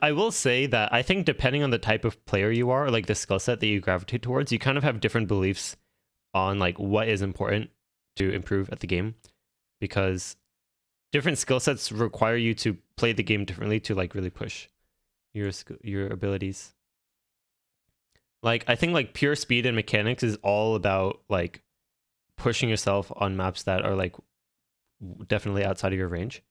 I will say that I think depending on the type of player you are, or like the skill set that you gravitate towards, you kind of have different beliefs on like what is important to improve at the game, because different skill sets require you to play the game differently to like really push your abilities. Like I think like pure speed and mechanics is all about like pushing yourself on maps that are like definitely outside of your range.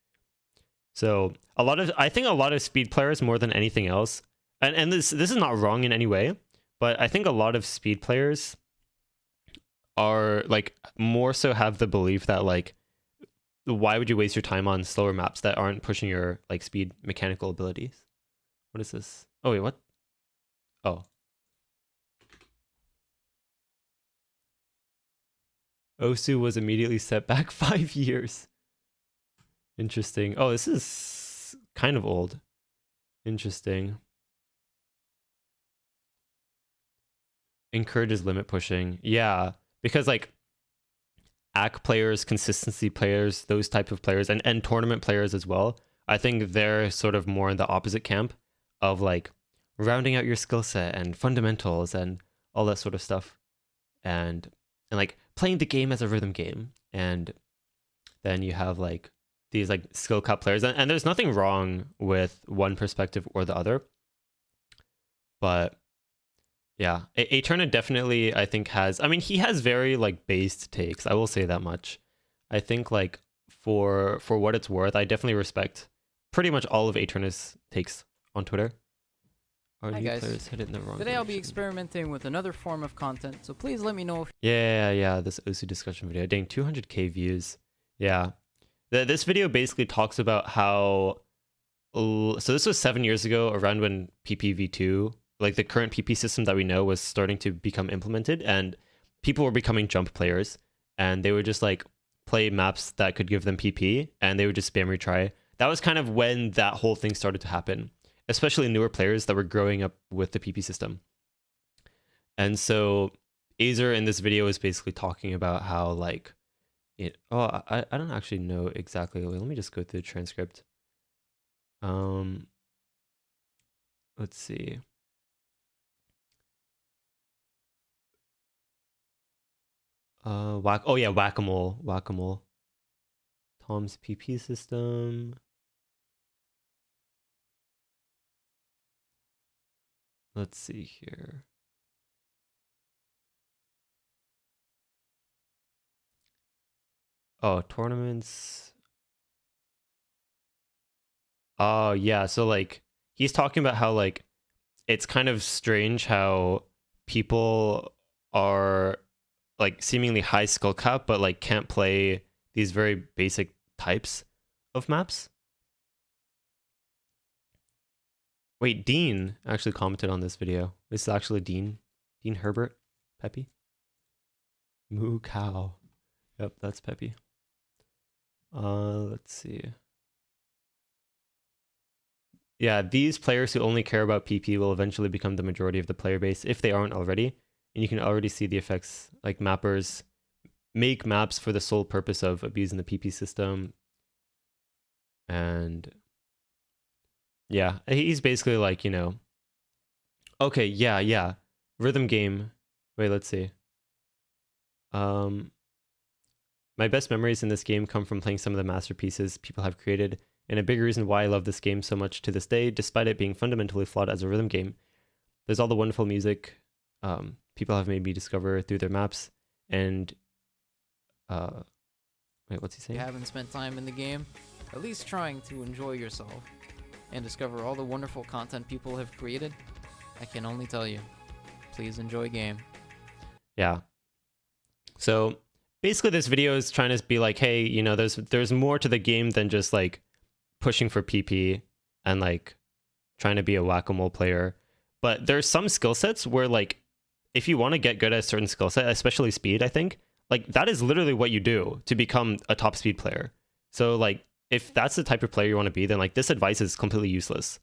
So I think a lot of speed players more than anything else, and this is not wrong in any way, but I think a lot of speed players are like more so have the belief that like why would you waste your time on slower maps that aren't pushing your like speed mechanical abilities? What is this? Oh wait, what? Oh. Osu was immediately set back 5 years. Interesting. Oh, this is kind of old. Interesting. Encourages limit pushing. Yeah, because like AC players, consistency players, those type of players, and tournament players as well, I think they're sort of more in the opposite camp of like rounding out your skill set and fundamentals and all that sort of stuff. And like playing the game as a rhythm game. And then you have like these like skill cap players, and there's nothing wrong with one perspective or the other, but yeah, Aeterna definitely I think has, I mean, he has very like based takes, I will say that much. I think like for what it's worth, I definitely respect pretty much all of Aeterna's takes on Twitter. Our Hi new guys, players hit it in the wrong today I'll be direction. experimenting with another form of content, so please let me know if Yeah, this OC discussion video. Dang, 200k views. Yeah. This video basically talks about how... So this was 7 years ago, around when PPv2, like the current PP system that we know, was starting to become implemented, and people were becoming jump players, and they would just like play maps that could give them PP, and they would just spam retry. That was kind of when that whole thing started to happen, especially newer players that were growing up with the PP system. And so Azer in this video is basically talking about how like I don't actually know exactly. Let me just go through the transcript. Let's see. Whack-a-mole. Tom's PP system. Let's see here. Oh, tournaments. Oh, yeah. So like he's talking about how like it's kind of strange how people are like seemingly high skill cap but like can't play these very basic types of maps. Wait, Dean actually commented on this video. This is actually Dean Herbert Peppy. Moo cow. Yep, that's Peppy. Let's see. Yeah, these players who only care about PP will eventually become the majority of the player base if they aren't already. And you can already see the effects, like mappers make maps for the sole purpose of abusing the PP system. And yeah, he's basically like, you know, okay, yeah. Rhythm game. Wait, let's see. My best memories in this game come from playing some of the masterpieces people have created, and a big reason why I love this game so much to this day, despite it being fundamentally flawed as a rhythm game. There's all the wonderful music people have made me discover through their maps, and wait, what's he saying? you haven't spent time in the game, at least trying to enjoy yourself and discover all the wonderful content people have created. I can only tell you, please enjoy game. Yeah. So basically this video is trying to be like, hey, you know, there's more to the game than just like pushing for PP and like trying to be a whack-a-mole player. But there's some skill sets where like if you want to get good at a certain skill set, especially speed, I think, like that is literally what you do to become a top speed player. So like if that's the type of player you want to be, then like this advice is completely useless.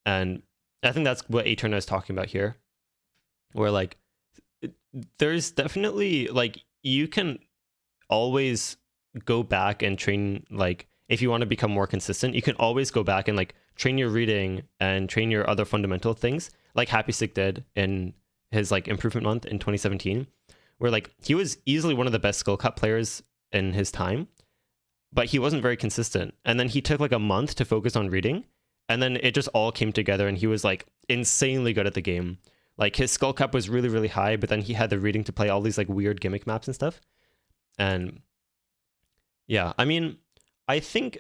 And I think that's what Aeterna is talking about here, where like there's definitely like you can always go back and train, like if you want to become more consistent, you can always go back and like train your reading and train your other fundamental things, like Happy Stick did in his like improvement month in 2017, where like he was easily one of the best skill cup players in his time, but he wasn't very consistent. And then he took like a month to focus on reading, and then it just all came together, and he was like insanely good at the game. Like his skull cap was really, really high, but then he had the reading to play all these like weird gimmick maps and stuff. And yeah, I mean, I think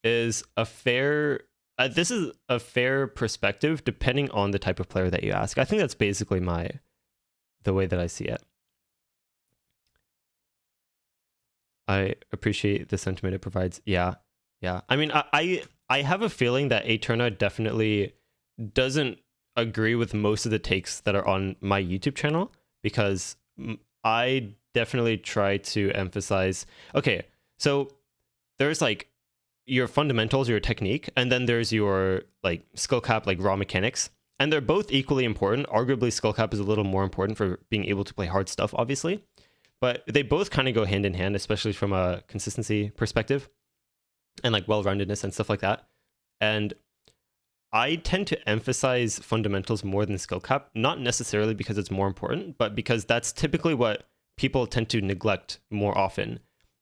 is a fair this is a fair perspective depending on the type of player that you ask. I think that's basically the way that I see it. I appreciate the sentiment it provides. Yeah. Yeah. I mean, I have a feeling that Aeterna definitely doesn't agree with most of the takes that are on my YouTube channel, because I definitely try to emphasize, okay, so there's like your fundamentals, your technique, and then there's your like skill cap, like raw mechanics, and they're both equally important. Arguably skill cap is a little more important for being able to play hard stuff, obviously, but they both kind of go hand in hand, especially from a consistency perspective and like well-roundedness and stuff like that. And I tend to emphasize fundamentals more than skill cap, not necessarily because it's more important, but because that's typically what people tend to neglect more often.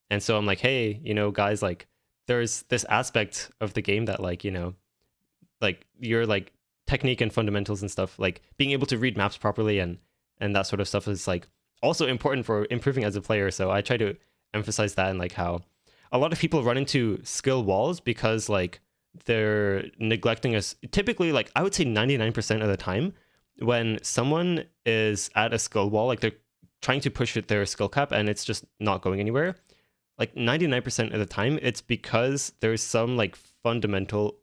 And so I'm like, hey, you know, guys, like there's this aspect of the game that like, you know, like your like technique and fundamentals and stuff, like being able to read maps properly and that sort of stuff is like also important for improving as a player. So I try to emphasize that, and like how a lot of people run into skill walls because like they're neglecting us. Typically, like I would say 99% of the time when someone is at a skill wall, like they're trying to push their skill cap and it's just not going anywhere, like 99% of the time it's because there's some like fundamental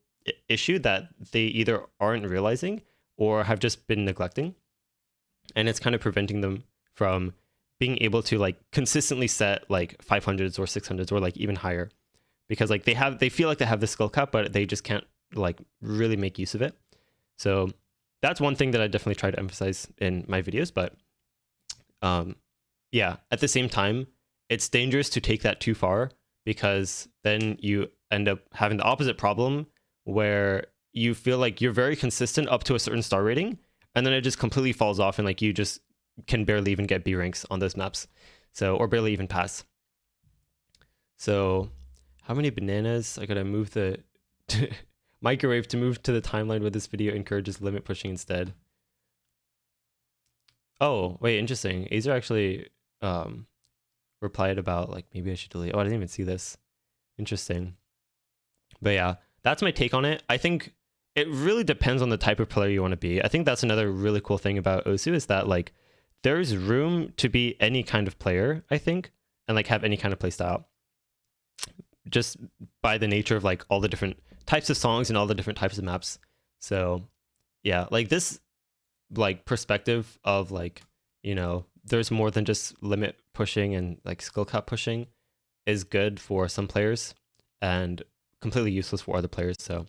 issue that they either aren't realizing or have just been neglecting, and it's kind of preventing them from being able to like consistently set like 500s or 600s or like even higher, because like they feel like they have the skill cap but they just can't like really make use of it. So that's one thing that I definitely try to emphasize in my videos. But yeah, at the same time, it's dangerous to take that too far, because then you end up having the opposite problem where you feel like you're very consistent up to a certain star rating, and then it just completely falls off and like you just can barely even get B ranks on those maps. So, or barely even pass. So how many bananas? I gotta move the microwave to move to the timeline where this video encourages limit pushing instead. Oh, wait, interesting. Azer actually replied about like maybe I should delete. Oh, I didn't even see this. Interesting. But yeah, that's my take on it. I think it really depends on the type of player you want to be. I think that's another really cool thing about Osu, is that like there's room to be any kind of player, I think, and like have any kind of play style, just by the nature of like all the different types of songs and all the different types of maps. So yeah, like this like perspective of like, you know, there's more than just limit pushing and like skill cap pushing is good for some players and completely useless for other players. So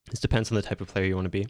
this depends on the type of player you want to be.